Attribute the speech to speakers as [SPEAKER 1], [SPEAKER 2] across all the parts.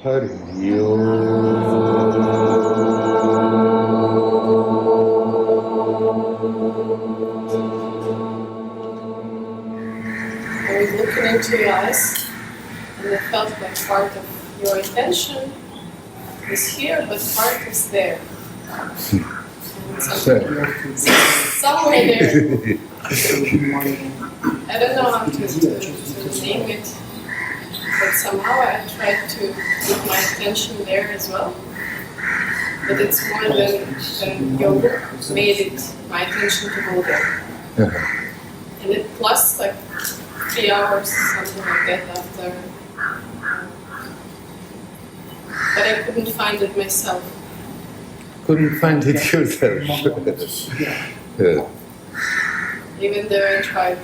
[SPEAKER 1] I was looking into your eyes, and I felt like part of your attention is here, but part is there. Somewhere there. I don't know how to name it, but somehow I tried to put my attention there as well. But it's more than your look made it my attention to go there. And it plus like 3 hours, something like that after. But I couldn't find it myself.
[SPEAKER 2] Couldn't find it yourself.
[SPEAKER 1] Even though I tried.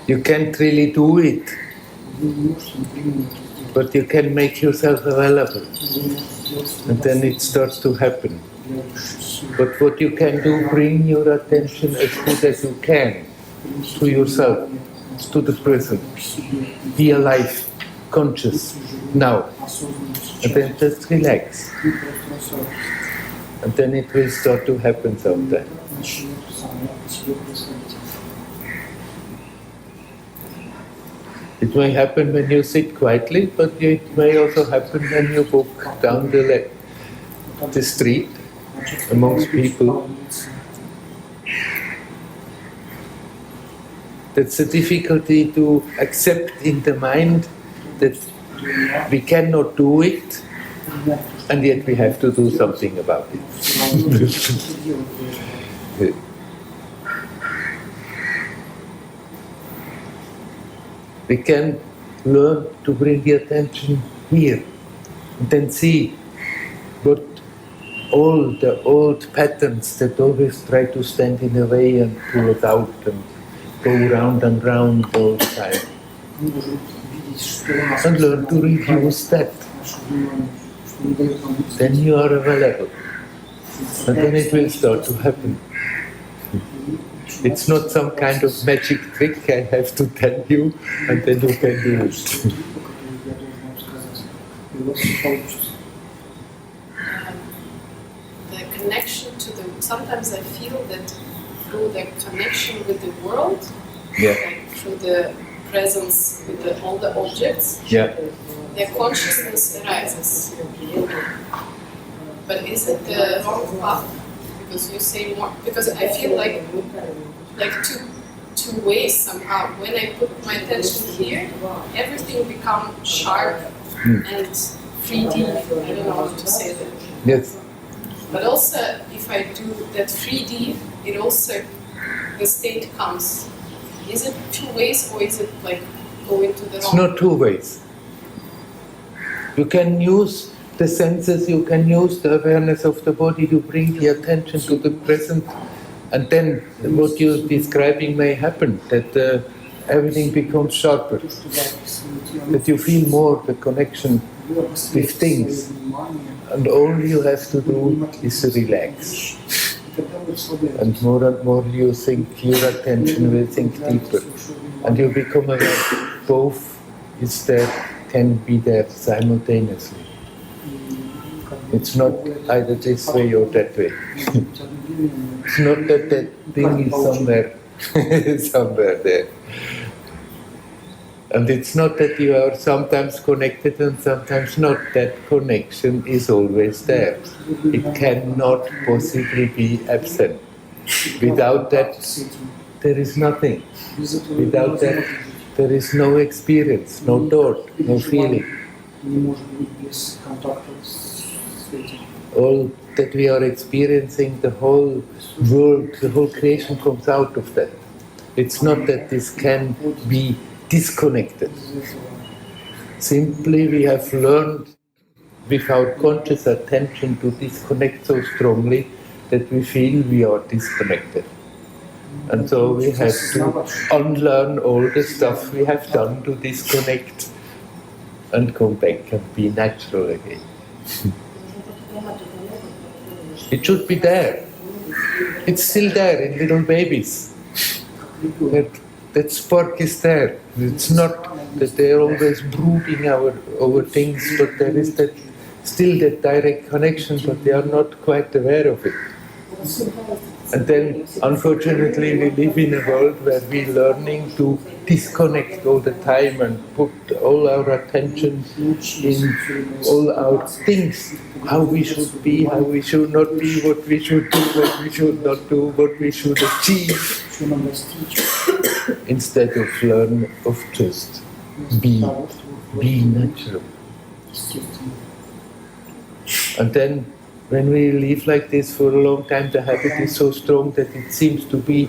[SPEAKER 2] You can't really do it, but you can make yourself available, and then it starts to happen. But what you can do, bring your attention as good as you can to yourself, to the present. Be alive, conscious, now. And then just relax. And then it will start to happen sometime. It may happen when you sit quietly, but it may also happen when you walk down the street amongst people. That's the difficulty to accept in the mind that we cannot do it, and yet we have to do something about it. We can learn to bring the attention here, and then see what all the old patterns that always try to stand in the way and pull us out and go round and round all the time. And learn to reduce that. Then you are available. And then it will start to happen. It's not some kind of magic trick I have to tell you, and then you can do it.
[SPEAKER 1] The connection to the... Sometimes I feel that through the connection with the world, like through the presence with all the objects, their consciousness arises. But is it the wrong path? Because you say more, because I feel like two ways somehow. When I put my attention here, everything becomes sharp and 3D. I don't know how to say that.
[SPEAKER 2] Yes.
[SPEAKER 1] But also, if I do that 3D, it also, the state comes. Is it two ways, or is it like go into the wrong?
[SPEAKER 2] It's not two ways. You can use the senses, you can use the awareness of the body to bring the attention to the present, and then what you're describing may happen, that everything becomes sharper, that you feel more the connection with things, and all you have to do is to relax. And more you think, your attention will sink deeper, and you become aware both is there, can be there simultaneously. It's not either this way or that way. It's not that that thing is somewhere there. And it's not that you are sometimes connected and sometimes not. That connection is always there. It cannot possibly be absent. Without that, there is nothing. Without that, there is no experience, no thought, no feeling. All that we are experiencing, the whole world, the whole creation comes out of that. It's not that this can be disconnected. Simply we have learned without conscious attention to disconnect so strongly that we feel we are disconnected. And so we have to unlearn all the stuff we have done to disconnect and come back and be natural again. It should be there. It's still there in little babies. That spark is there. It's not that they're always brooding over things, but there is still that direct connection, but they are not quite aware of it. And then, unfortunately, we live in a world where we're learning to disconnect all the time and put all our attention in all our things, how we should be, how we should not be, what we should do, what we should not do, what we should achieve, instead of just be natural. And then, when we live like this for a long time, the habit is so strong that it seems to be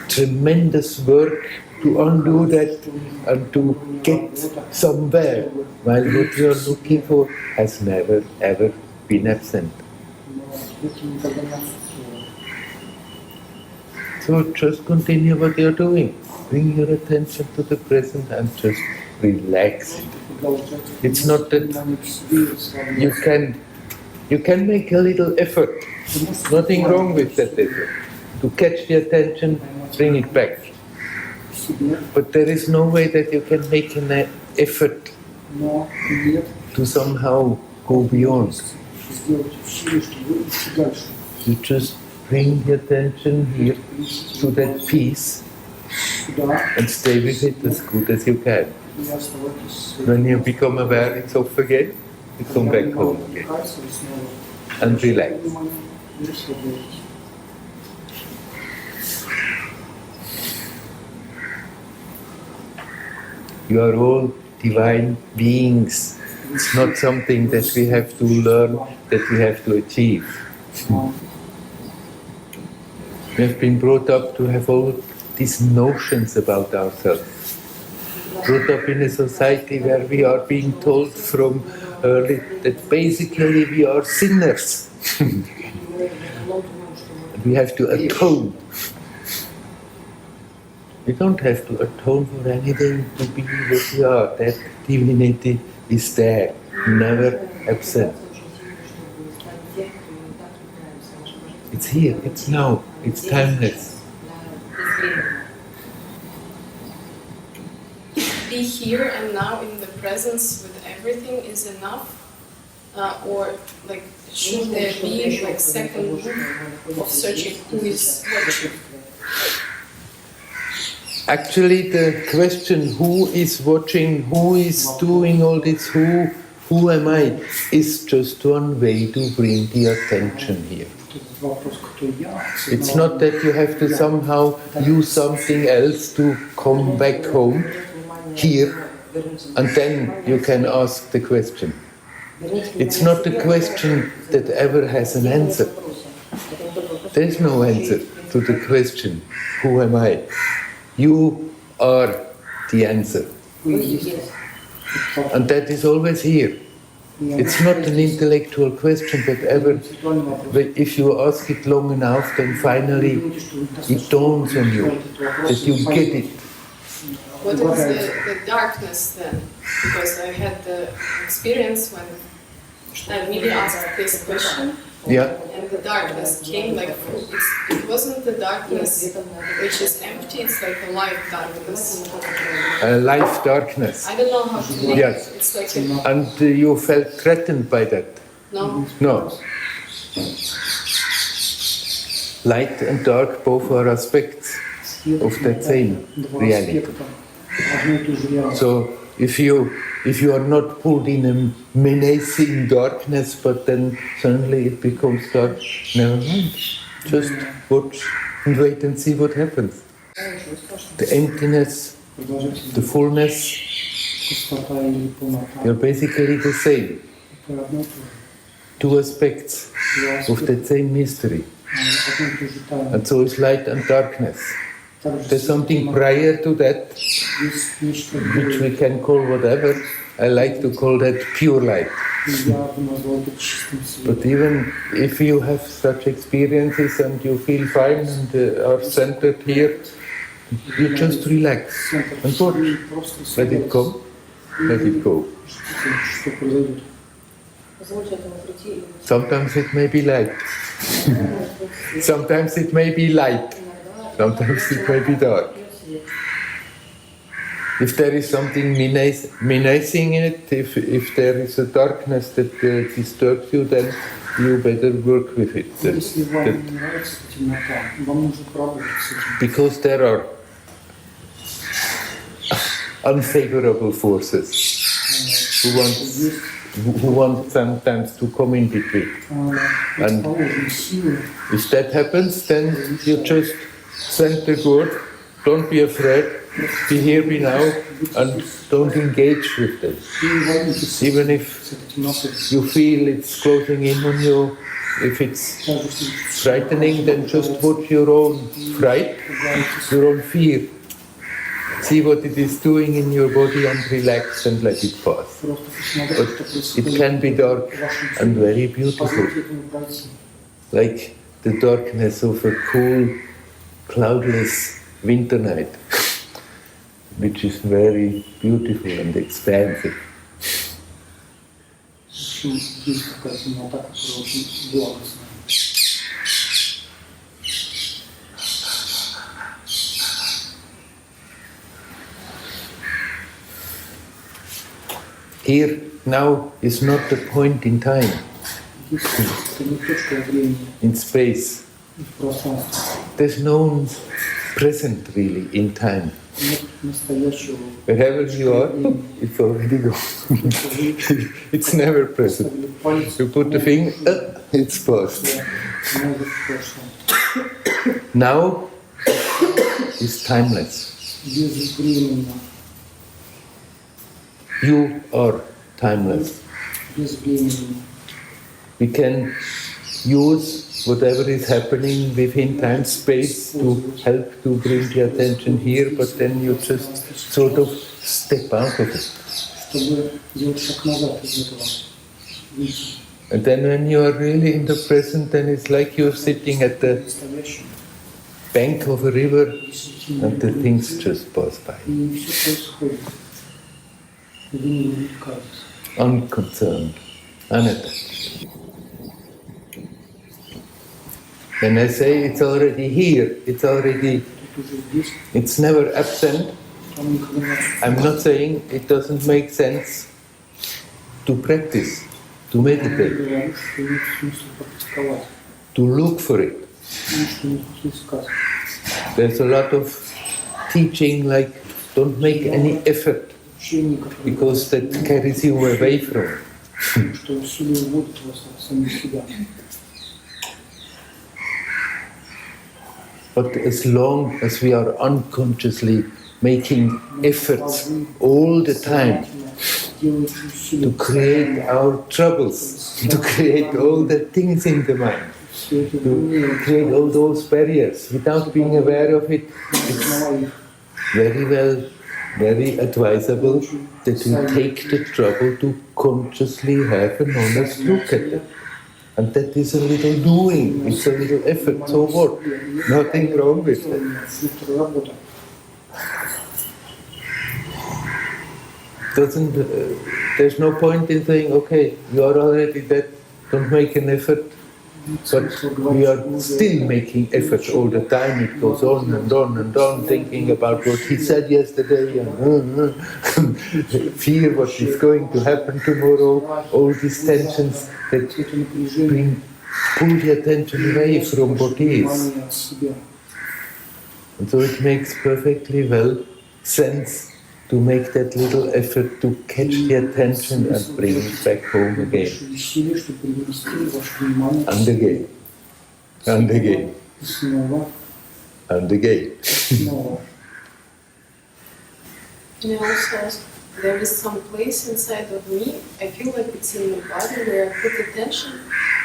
[SPEAKER 2] tremendous work to undo that and to get somewhere, while what we are looking for has never ever been absent. So just continue what you're doing. Bring your attention to the present and just relax. It's not that you can make a little effort. Nothing wrong with that effort. To catch the attention, bring it back. But there is no way that you can make an effort to somehow go beyond. You just bring the attention here to that peace and stay with it as good as you can. When you become aware it's off again, you come back home again and relax. You are all divine beings. It's not something that we have to learn, that we have to achieve. We have been brought up to have all these notions about ourselves. Brought up in a society where we are being told from early that basically we are sinners. We have to atone. We don't have to atone for anything to be what we are. That divinity is there, never absent. It's here, it's now, it's timeless.
[SPEAKER 1] Be here and now in the presence with everything is enough, or like should there be like second move of searching who is watching?
[SPEAKER 2] Actually, the question who is watching, who is doing all this, who am I, is just one way to bring the attention here. It's not that you have to somehow use something else to come back home here, and then you can ask the question. It's not a question that ever has an answer. There is no answer to the question, who am I? You are the answer. And that is always here. It's not an intellectual question, but if you ask it long enough, then finally it dawns on you that you get it.
[SPEAKER 1] What is the darkness then? Because I had the experience when I really asked this question.
[SPEAKER 2] Yeah.
[SPEAKER 1] And the darkness came like, it wasn't the darkness which is empty, it's like a light darkness.
[SPEAKER 2] Life darkness.
[SPEAKER 1] I don't know how to name
[SPEAKER 2] Yes.
[SPEAKER 1] it. It's like
[SPEAKER 2] And you felt threatened by that?
[SPEAKER 1] No.
[SPEAKER 2] No. Light and dark both are aspects of that same reality. So if you are not pulled in a menacing darkness, but then suddenly it becomes dark, never mind. Just watch and wait and see what happens. The emptiness, the fullness, they're basically the same. Two aspects of that same mystery. And so is light and darkness. There's something prior to that, which we can call whatever. I like to call that pure light. But even if you have such experiences and you feel fine and are centered here, you just relax and watch. Let it come, let it go.
[SPEAKER 3] позвольте этому прийти. И
[SPEAKER 2] Sometimes it may be light. Sometimes it may be light. Sometimes it may be dark. If there is something menacing in it, if there is a darkness that disturbs you, then you better work with it.
[SPEAKER 4] Если вам не нравится эта темнота, вам нужно пробовать с этим.
[SPEAKER 2] Because there are unfavorable forces who want sometimes to come in between. And
[SPEAKER 4] Предположим, силы,
[SPEAKER 2] if that happens, then you just send the word, don't be afraid, be here, be now, and don't engage with them.
[SPEAKER 4] и не боритесь
[SPEAKER 2] Even
[SPEAKER 4] с
[SPEAKER 2] if
[SPEAKER 4] этой темнотой.
[SPEAKER 2] you feel it's closing in on you, if it's
[SPEAKER 4] Даже если
[SPEAKER 2] frightening, then just watch your own fright, your own fear. See what it is doing in your body and relax and let it pass.
[SPEAKER 4] просто посмотреть,
[SPEAKER 2] But
[SPEAKER 4] что
[SPEAKER 2] it
[SPEAKER 4] происходит
[SPEAKER 2] can be dark
[SPEAKER 4] в вашем
[SPEAKER 2] and
[SPEAKER 4] теле.
[SPEAKER 2] very beautiful,
[SPEAKER 4] Позвольте этому пройти.
[SPEAKER 2] like the darkness of a cool, cloudless winter night, which is very beautiful and expansive.
[SPEAKER 4] В общем, есть какая-то темнота, которая очень благостная.
[SPEAKER 2] Here now is not the point in time,
[SPEAKER 4] Здесь это не точка времени
[SPEAKER 2] in space.
[SPEAKER 4] и в пространстве.
[SPEAKER 2] There's no present really in time.
[SPEAKER 4] Нет настоящего
[SPEAKER 2] Wherever you are, it's already gone. It's never present.
[SPEAKER 4] Ставили палец,
[SPEAKER 2] You put the finger, it's past.
[SPEAKER 4] да, может в прошлом.
[SPEAKER 2] Now is timeless.
[SPEAKER 4] Безвременно.
[SPEAKER 2] You are timeless.
[SPEAKER 4] Безвременно.
[SPEAKER 2] We can use whatever is happening within time space to help to bring the attention here, but then you just sort of step out of it.
[SPEAKER 4] Чтобы сделать шаг назад из этого. Выйти.
[SPEAKER 2] And then when you are really in the present, then it's like you're sitting at the
[SPEAKER 4] Настоящем.
[SPEAKER 2] bank of a river
[SPEAKER 4] Действительно.
[SPEAKER 2] and the things just pass by.
[SPEAKER 4] И все происходит. Вы не увлекаетесь.
[SPEAKER 2] Unconcerned, unattached. When I say it's already here, it's already,
[SPEAKER 4] Тут уже здесь,
[SPEAKER 2] it's never absent,
[SPEAKER 4] там никогда не отсутствует.
[SPEAKER 2] I'm not saying it doesn't make sense to practice, to
[SPEAKER 4] Я
[SPEAKER 2] meditate,
[SPEAKER 4] говорю, что нет смысла практиковать,
[SPEAKER 2] to look for it.
[SPEAKER 4] и что нет смысла искать.
[SPEAKER 2] There's a lot of teaching like don't make any effort
[SPEAKER 4] Учение, которое
[SPEAKER 2] because that carries you away from it.
[SPEAKER 4] что усилие вводит вас от самих себя.
[SPEAKER 2] But as long as we are unconsciously making efforts all the time
[SPEAKER 4] Делаете
[SPEAKER 2] to
[SPEAKER 4] усилия,
[SPEAKER 2] create our troubles, to create all the things in the mind,
[SPEAKER 4] все это
[SPEAKER 2] to create all those barriers without being aware of it, it's very well, very advisable that we take the trouble to consciously have an honest look at it. And that is a little doing, it's a little effort, so what? Nothing wrong with that.
[SPEAKER 4] работа.
[SPEAKER 2] There's no point in saying, okay, you are already dead, don't make an effort. But we are still making efforts all the time. It goes on and on and on, thinking about what he said yesterday and fear what is going to happen tomorrow. All these tensions that
[SPEAKER 4] Это напряжение,
[SPEAKER 2] pull the attention away from what is.
[SPEAKER 4] внимание от себя.
[SPEAKER 2] And so it makes perfectly well sense to make that little effort to catch the attention and bring it back home again.
[SPEAKER 4] Большие усилия, чтобы привести ваше внимание
[SPEAKER 2] And again. And again.
[SPEAKER 4] и снова,
[SPEAKER 2] And again.
[SPEAKER 4] и снова.
[SPEAKER 1] And also, there is some place inside of me, I feel like it's in my body where I put attention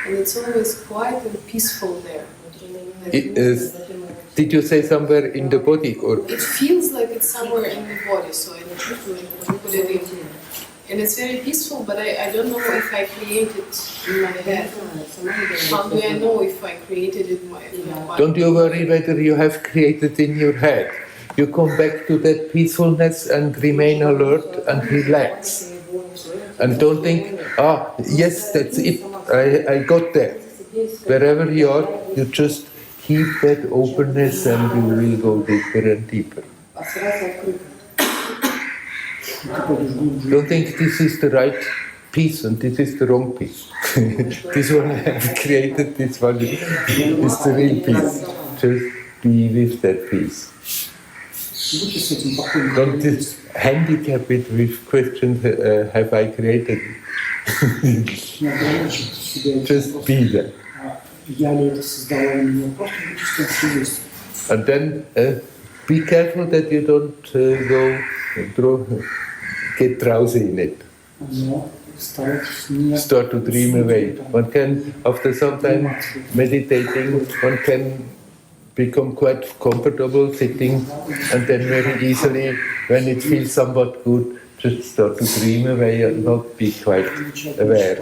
[SPEAKER 1] and it's always quiet and peaceful there.
[SPEAKER 2] It is, did you say somewhere in the body or?
[SPEAKER 1] It feels like it's somewhere in the body, so I need to put it in. And it's very peaceful, but I don't know if I create it in my head. How do I know if I created it in my body?
[SPEAKER 2] Don't you worry whether you have created in your head. You come back to that peacefulness and remain alert and relax. And don't think, yes, that's it, I got there. Wherever you are, you just keep that openness and you will go deeper and deeper. Don't think this is the right piece and this is the wrong piece. This one I have created, this one is the real piece. Just be with that piece. Don't handicap it with questions, have I created it? Just be there. And then be careful that you don't get drowsy in it. Start to dream away. One can, after some time meditating, one can become quite comfortable sitting, and then very easily, when it feels somewhat good, just start to dream away and not be quite aware.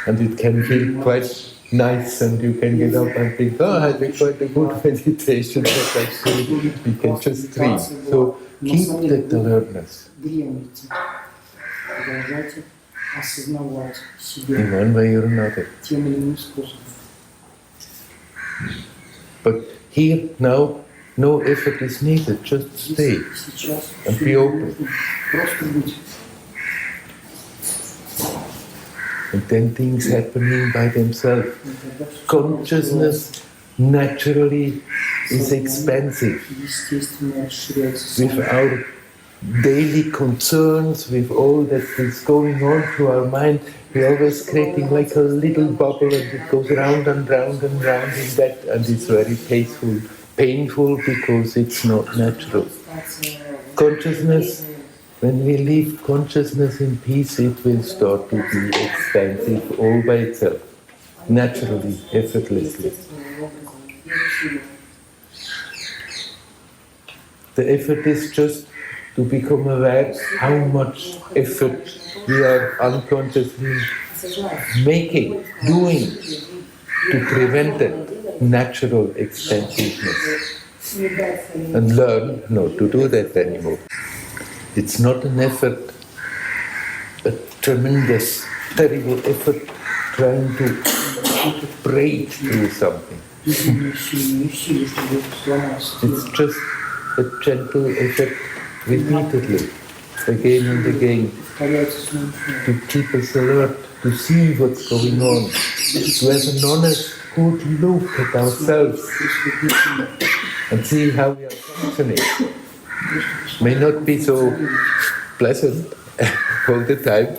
[SPEAKER 2] And it can feel quite nice, and you can get up and think, I had quite a good meditation, but actually we can just dream. So keep that alertness. In one way or another. But here, now, no effort is needed, just stay and be open. And then things happening by themselves. Consciousness naturally is expansive. With our daily concerns, with all that is going on through our mind, we're always creating like a little bubble, and it goes round and round and round in that, and it's very painful because it's not natural. Consciousness, when we leave consciousness in peace, it will start to be expansive all by itself, naturally, effortlessly. The effort is just to become aware how much effort we are unconsciously making, doing, to prevent that natural expansiveness. And learn not to do that anymore. It's not an effort, a tremendous, terrible effort trying to break through something. It's just a gentle effort repeatedly, again and again, to keep us alert, to see what's going on, to have an honest, good look at ourselves and see how we are functioning. May not be so pleasant all the time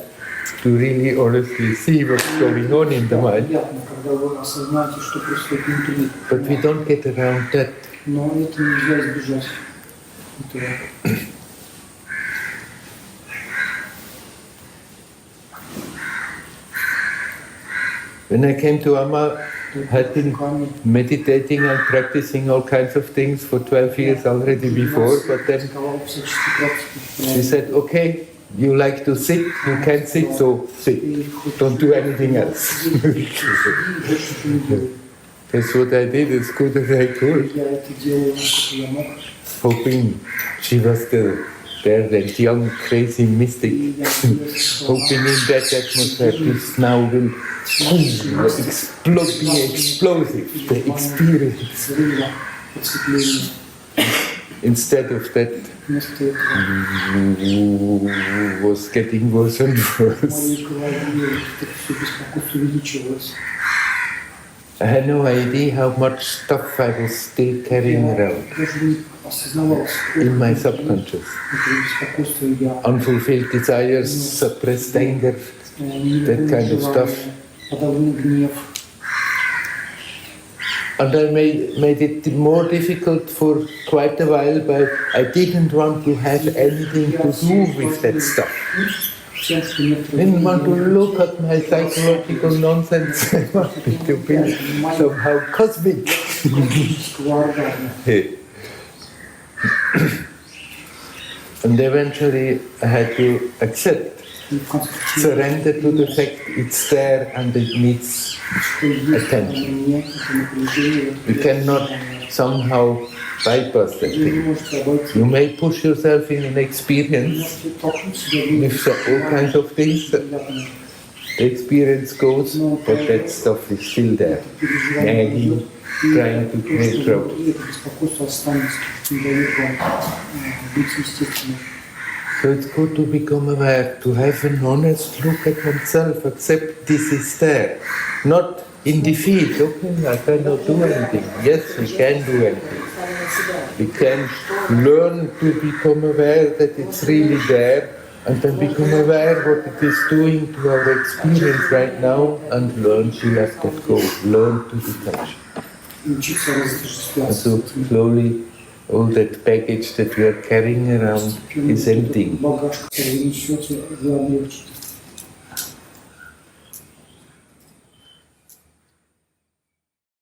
[SPEAKER 2] to really honestly see what's going on in the mind, but we don't get around that. When I came to Amma, I had been meditating and practicing all kinds of things for 12 years already before, but then she said, okay, you like to sit, you can sit, so sit, don't do anything else. That's what I did as good as I could, hoping she was still there, that young, crazy mystic, hoping in that atmosphere this now will be explosive, the experience. Instead of that, was getting worse and worse. I had no idea how much stuff I was still carrying around in my subconscious. Unfulfilled desires, suppressed anger, that kind of stuff. And I made it more difficult for quite a while, but I didn't want to have anything to do with that stuff. I didn't want to look at my psychological nonsense. I wanted to be somehow cosmic. And eventually I had to accept
[SPEAKER 4] I w końcu
[SPEAKER 2] surrender to the fact it's there and it needs attention. You cannot somehow bypass that thing. You may push yourself in an experience with all kinds of things. The experience goes, but that stuff is still there. Nagging, trying to make trouble. So it's good to become aware, to have an honest look at oneself, accept this is there. Not in defeat, okay, I cannot do anything. Yes, we can do anything. We can learn to become aware that it's really there, and then become aware what it is doing to our experience right now, and learn to let that go, learn to detach. And so slowly all that baggage that we are carrying around is emptying.
[SPEAKER 4] Bagaż, który w świecie wyładuje